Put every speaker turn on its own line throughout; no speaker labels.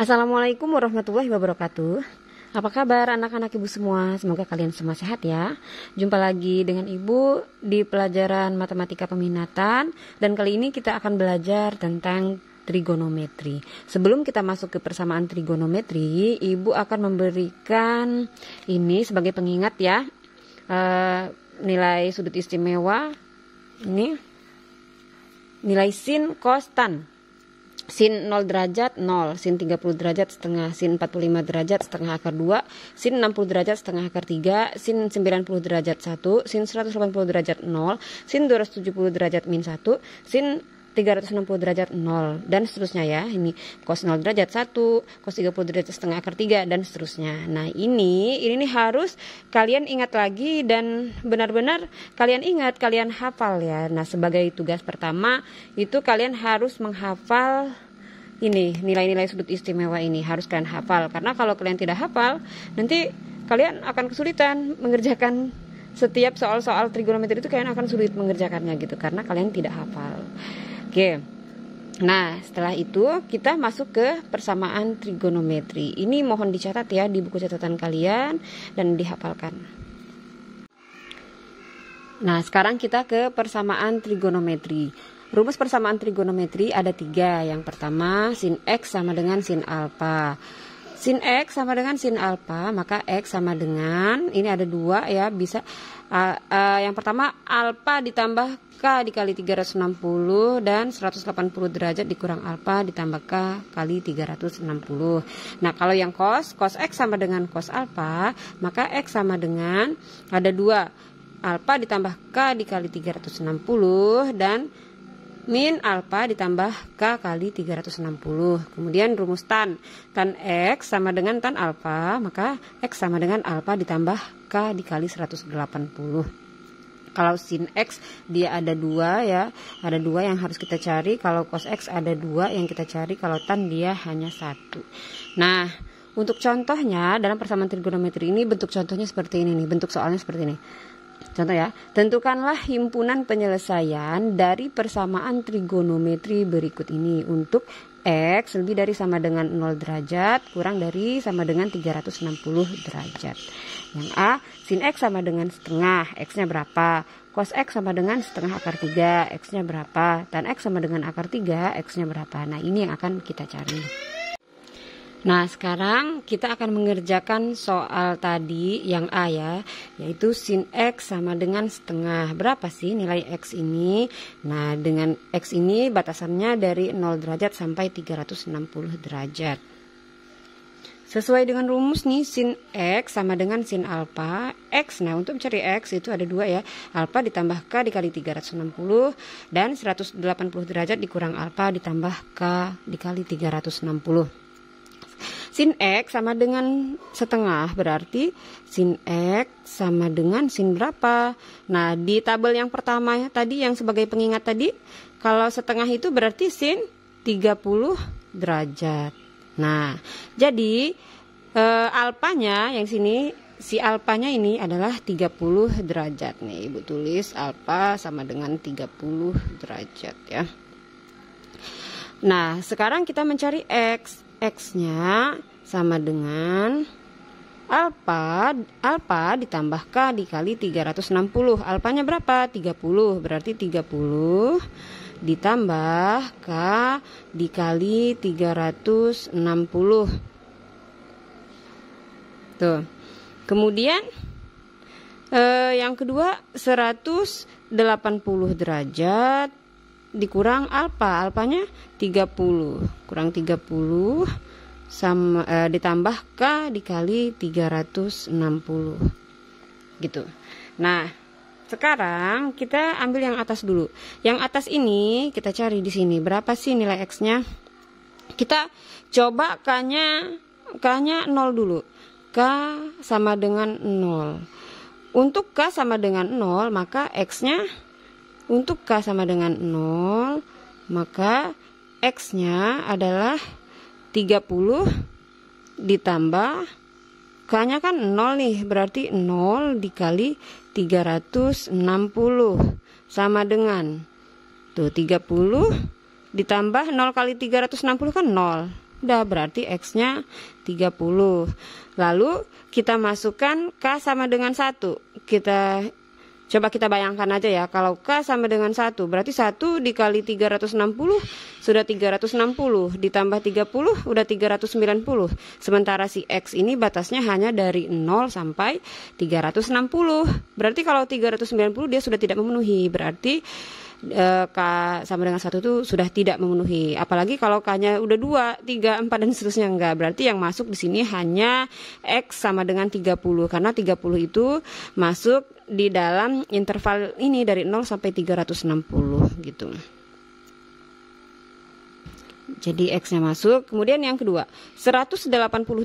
Assalamualaikum warahmatullahi wabarakatuh. Apa kabar anak-anak ibu semua? Semoga kalian semua sehat ya. Jumpa lagi dengan ibu di pelajaran matematika peminatan. Dan kali ini kita akan belajar tentang trigonometri. Sebelum kita masuk ke persamaan trigonometri, ibu akan memberikan ini sebagai pengingat ya, nilai sudut istimewa. Ini nilai sin, cos, tan. Sin 0 derajat 0, sin 30 derajat setengah, sin 45 derajat setengah akar 2, sin 60 derajat setengah akar 3, sin 90 derajat 1, sin 180 derajat 0, sin 270 derajat min 1, sin 360 derajat 0, dan seterusnya ya. Ini cos 0 derajat 1, cos 30 derajat setengah akar 3, dan seterusnya. Nah ini harus kalian ingat lagi dan benar-benar kalian ingat, kalian hafal ya. Nah sebagai tugas pertama itu kalian harus menghafal ini nilai-nilai sudut istimewa ini, harus kalian hafal. Karena kalau kalian tidak hafal, nanti kalian akan kesulitan mengerjakan setiap soal-soal trigonometri itu, kalian akan sulit mengerjakannya gitu karena kalian tidak hafal. Oke, nah setelah itu kita masuk ke persamaan trigonometri. Ini mohon dicatat ya di buku catatan kalian dan dihafalkan. Nah sekarang kita ke persamaan trigonometri. Rumus persamaan trigonometri ada 3. Yang pertama, sin X sama dengan sin alfa. Sin X sama dengan sin alfa, maka X sama dengan, ini ada 2 ya, bisa yang pertama alfa ditambah K dikali 360 dan 180 derajat dikurang alfa ditambah K kali 360. Nah kalau yang cos X sama dengan cos alfa, maka X sama dengan ada 2 alfa ditambah K dikali 360 dan min alfa ditambah K kali 360. Kemudian rumus tan X sama dengan tan alfa, maka X sama dengan alfa ditambah K dikali 180. Kalau sin X dia ada 2 ya, ada 2 yang harus kita cari. Kalau cos X ada 2 yang kita cari. Kalau tan dia hanya 1. Nah untuk contohnya dalam persamaan trigonometri ini, bentuk contohnya seperti ini nih, bentuk soalnya seperti ini. Contoh ya, tentukanlah himpunan penyelesaian dari persamaan trigonometri berikut ini untuk X lebih dari sama dengan 0 derajat kurang dari sama dengan 360 derajat. Yang A, sin X sama dengan setengah, X-nya berapa? Cos X sama dengan setengah akar 3, X-nya berapa? Tan X sama dengan akar 3, X-nya berapa? Nah ini yang akan kita cari. Nah sekarang kita akan mengerjakan soal tadi yang A ya, yaitu sin X sama dengan setengah. Berapa sih nilai X ini? Nah dengan X ini batasannya dari 0 derajat sampai 360 derajat. Sesuai dengan rumus nih, sin X sama dengan sin alfa X. Nah untuk mencari X itu ada 2 ya, alfa ditambah K dikali 360 dan 180 derajat dikurang alfa ditambah K dikali 360. Sin X sama dengan setengah, berarti sin X sama dengan sin berapa? Nah di tabel yang pertama ya, tadi yang sebagai pengingat tadi, kalau setengah itu berarti sin 30 derajat. Nah jadi alfanya yang sini, si alfanya ini adalah 30 derajat nih. Ibu tulis alfa sama dengan 30 derajat ya. Nah sekarang kita mencari X. X-nya sama dengan alfa ditambah K dikali 360. Alfanya berapa? 30. Berarti 30 ditambah K dikali 360. Tuh. Kemudian yang kedua 180 derajat dikurang alfa, alfanya 30 kurang 30 sama ditambah K dikali 360 gitu. Nah sekarang kita ambil yang atas dulu. Yang atas ini kita cari di sini berapa sih nilai X-nya. Kita coba K-nya 0 dulu. K sama dengan 0. Untuk K sama dengan 0 maka X-nya, untuk K sama dengan 0 maka X-nya adalah 30 ditambah K-nya kan 0 nih, berarti 0 dikali 360 sama dengan tuh 30 ditambah 0 kali 360 kan 0. Udah, berarti X-nya 30. Lalu kita masukkan K sama dengan 1. Coba kita bayangkan aja ya, kalau K sama dengan 1, berarti 1 dikali 360 sudah 360, ditambah 30 udah 390. Sementara si X ini batasnya hanya dari 0 sampai 360. Berarti kalau 390 dia sudah tidak memenuhi, berarti K sama dengan 1 itu sudah tidak memenuhi. Apalagi kalau K-nya udah 2, 3, 4 dan seterusnya enggak. Berarti yang masuk di sini hanya X sama dengan 30 karena 30 itu masuk di dalam interval ini dari 0 sampai 360 gitu. Jadi X-nya masuk. Kemudian yang kedua, 180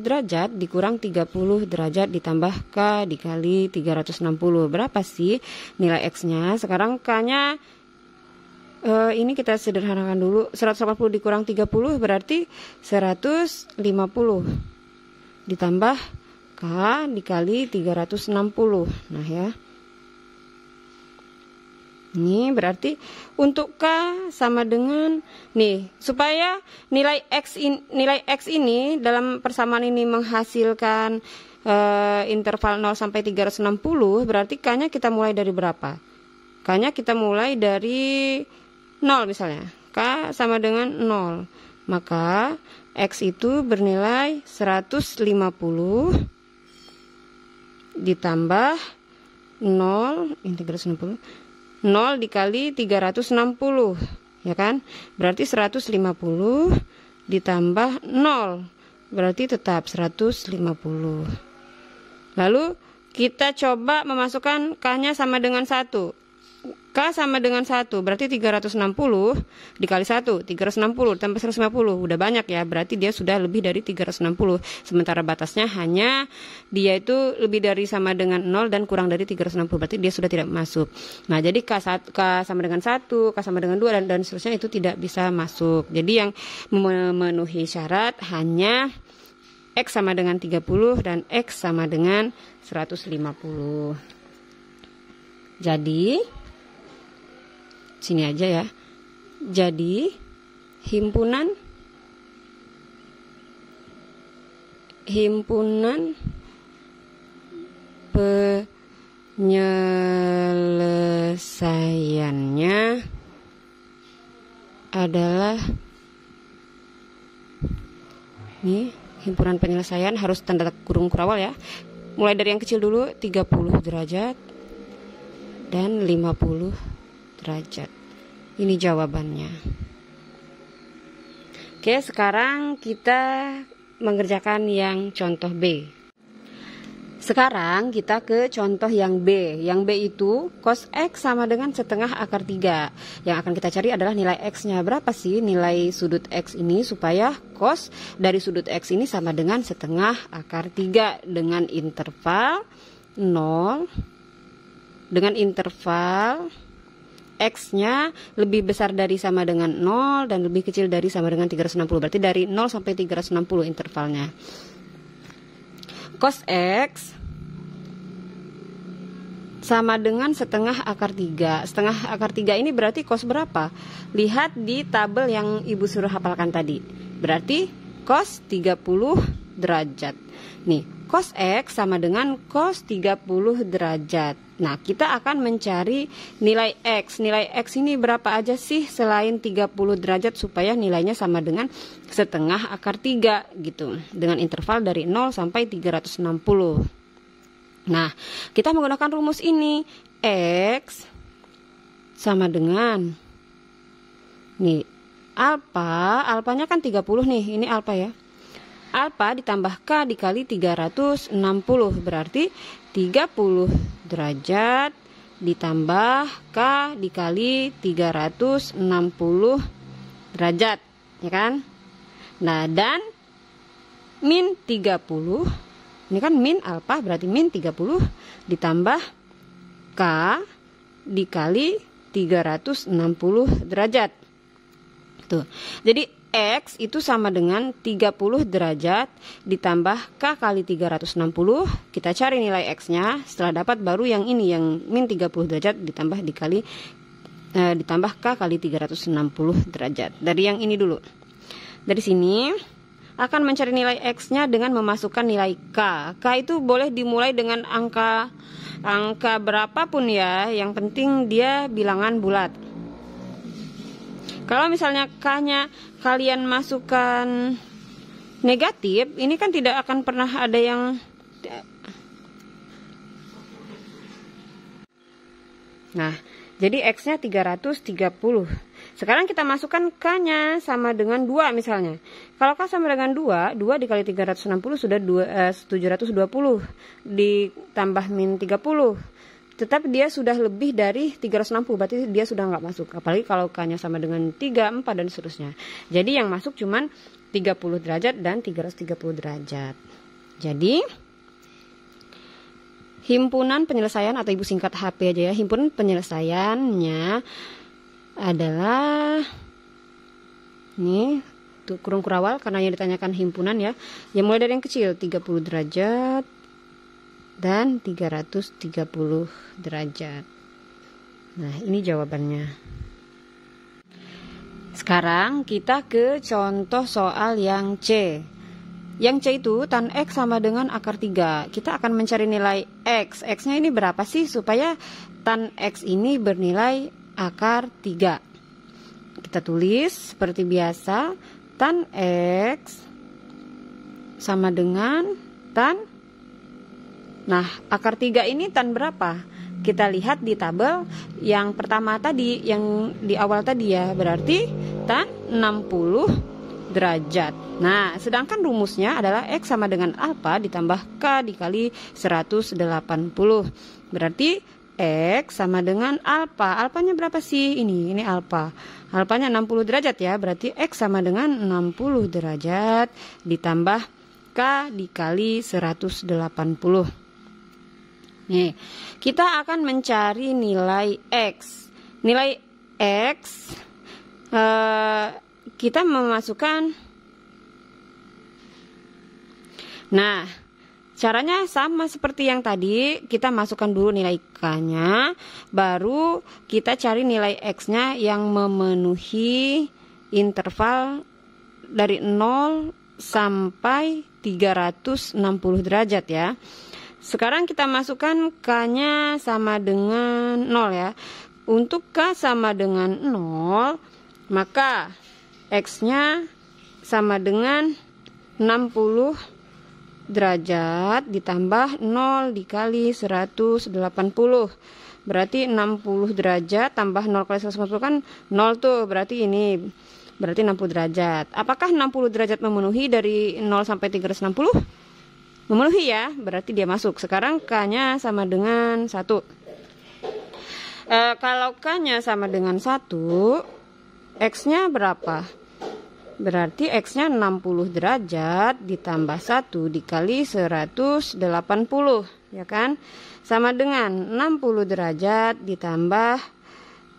derajat dikurang 30 derajat ditambah K dikali 360. Berapa sih nilai X-nya? Sekarang K-nya ini kita sederhanakan dulu. 180 dikurang 30 berarti 150 ditambah K dikali 360. Nah ya, ini berarti untuk K sama dengan, nih, supaya nilai X ini dalam persamaan ini menghasilkan interval 0 sampai 360, berarti K-nya kita mulai dari berapa? K-nya kita mulai dari 0 misalnya. K sama dengan 0. Maka X itu bernilai 150 ditambah 0 integrasi 60. 0 dikali 360, ya kan? Berarti 150 ditambah 0, berarti tetap 150. Lalu kita coba memasukkan K-nya sama dengan 1. K sama dengan 1, berarti 360 dikali 1, 360 tambah 150, udah banyak ya, berarti dia sudah lebih dari 360. Sementara batasnya hanya dia itu lebih dari sama dengan 0 dan kurang dari 360, berarti dia sudah tidak masuk. Nah, jadi K sama dengan 1, K sama dengan 2 dan seterusnya itu tidak bisa masuk. Jadi yang memenuhi syarat hanya X sama dengan 30 dan X sama dengan 150. Jadi sini aja ya. Jadi himpunan penyelesaiannya adalah, nih, himpunan penyelesaian harus tanda kurung kurawal ya. Mulai dari yang kecil dulu, 30 derajat dan 50 derajat. Ini jawabannya. Oke, sekarang kita mengerjakan yang contoh B. Sekarang kita ke contoh yang B. Yang B itu cos X sama dengan setengah akar 3. Yang akan kita cari adalah nilai X-nya. Berapa sih nilai sudut X ini supaya cos dari sudut X ini sama dengan setengah akar 3 dengan interval 0, dengan interval X-nya lebih besar dari sama dengan 0 dan lebih kecil dari sama dengan 360. Berarti dari 0 sampai 360 intervalnya. Cos X sama dengan setengah akar 3. Setengah akar 3 ini berarti cos berapa? Lihat di tabel yang Ibu suruh hafalkan tadi. Berarti cos 30 derajat. Nih, cos X sama dengan cos 30 derajat. Nah, kita akan mencari nilai X. Nilai X ini berapa aja sih selain 30 derajat supaya nilainya sama dengan setengah akar 3 gitu. Dengan interval dari 0 sampai 360. Nah, kita menggunakan rumus ini. X sama dengan, nih, alpanya kan 30 nih. Ini alfa ya. Alfa ditambah K dikali 360 berarti 30 derajat ditambah K dikali 360 derajat, ya kan? Nah, dan min 30, ini kan min alfa berarti min 30 ditambah K dikali 360 derajat. Tuh. Jadi X itu sama dengan 30 derajat ditambah K kali 360. Kita cari nilai X-nya. Setelah dapat baru yang ini, yang min 30 derajat ditambah ditambah K kali 360 derajat. Dari yang ini dulu. Dari sini akan mencari nilai X-nya dengan memasukkan nilai K. K itu boleh dimulai dengan angka berapapun ya, yang penting dia bilangan bulat. Kalau misalnya K-nya kalian masukkan negatif, ini kan tidak akan pernah ada yang... Nah, jadi X-nya 330. Sekarang kita masukkan K-nya sama dengan 2 misalnya. Kalau K sama dengan 2, 2 dikali 360 sudah 720. Ditambah min 30. Tetapi dia sudah lebih dari 360, berarti dia sudah nggak masuk. Apalagi kalau K-nya sama dengan 3, 4, dan seterusnya. Jadi yang masuk cuman 30 derajat dan 330 derajat. Jadi himpunan penyelesaian, atau ibu singkat HP aja ya, himpunan penyelesaiannya adalah ini tuh kurung kurawal karena yang ditanyakan himpunan ya. Yang mulai dari yang kecil 30 derajat dan 330 derajat. Nah, ini jawabannya. Sekarang kita ke contoh soal yang C. Yang C itu tan X sama dengan akar 3. Kita akan mencari nilai X. X-nya ini berapa sih supaya tan X ini bernilai akar 3. Kita tulis seperti biasa. Tan X sama dengan tan. Nah, akar 3 ini tan berapa? Kita lihat di tabel yang pertama tadi, yang di awal tadi ya. Berarti tan 60 derajat. Nah, sedangkan rumusnya adalah X sama dengan alfa ditambah K dikali 180. Berarti X sama dengan alfa. Alfanya berapa sih? Ini alfa. Alfanya 60 derajat ya. Berarti X sama dengan 60 derajat ditambah K dikali 180. Nih, kita akan mencari nilai X. Nilai X kita memasukkan. Nah, caranya sama seperti yang tadi. Kita masukkan dulu nilai K-nya, baru kita cari nilai X-nya yang memenuhi interval dari 0 sampai 360 derajat ya. Sekarang kita masukkan K-nya sama dengan 0 ya. Untuk K sama dengan 0, maka X-nya sama dengan 60 derajat ditambah 0 dikali 180. Berarti 60 derajat tambah 0 kali 180 kan 0 tuh. Berarti ini berarti 60 derajat. Apakah 60 derajat memenuhi dari 0 sampai 360? Memenuhi ya. Berarti dia masuk. Sekarang K-nya sama dengan 1. Kalau K-nya sama dengan 1, X-nya berapa? Berarti X-nya 60 derajat ditambah 1 dikali 180, ya kan? Sama dengan 60 derajat ditambah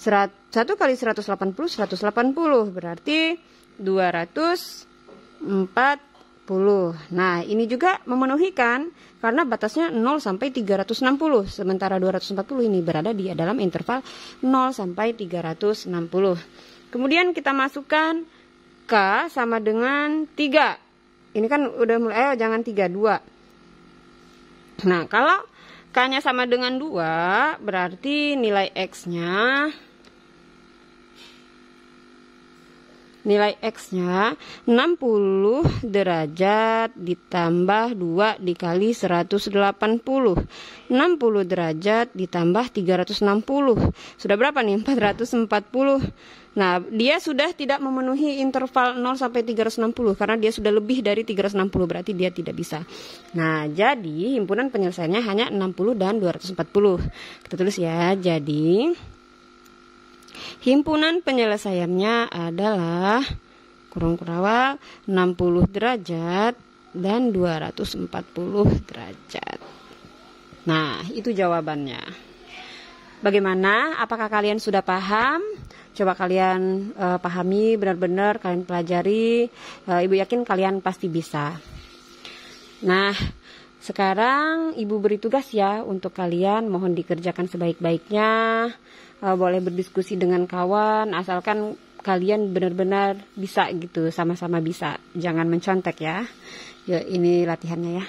1 kali 180, 180. Berarti 240. Nah, ini juga memenuhi kan? Karena batasnya 0 sampai 360. Sementara 240 ini berada di dalam interval 0 sampai 360. Kemudian kita masukkan K sama dengan 3. Ini kan udah mulai, jangan 3, 2. Nah, kalau K-nya sama dengan 2, berarti nilai X-nya 60 derajat ditambah 2 dikali 180. 60 derajat ditambah 360. Sudah berapa nih? 440. Nah, dia sudah tidak memenuhi interval 0 sampai 360 karena dia sudah lebih dari 360, berarti dia tidak bisa. Nah, jadi himpunan penyelesaiannya hanya 60 dan 240. Kita tulis ya. Jadi himpunan penyelesaiannya adalah kurung kurawal 60 derajat dan 240 derajat. Nah, itu jawabannya. Bagaimana? Apakah kalian sudah paham? Coba kalian pahami benar-benar, kalian pelajari. Ibu yakin kalian pasti bisa. Nah, sekarang Ibu beri tugas ya untuk kalian. Mohon dikerjakan sebaik-baiknya. Boleh berdiskusi dengan kawan, asalkan kalian benar-benar bisa gitu, sama-sama bisa. Jangan mencontek ya. Ya, ini latihannya ya.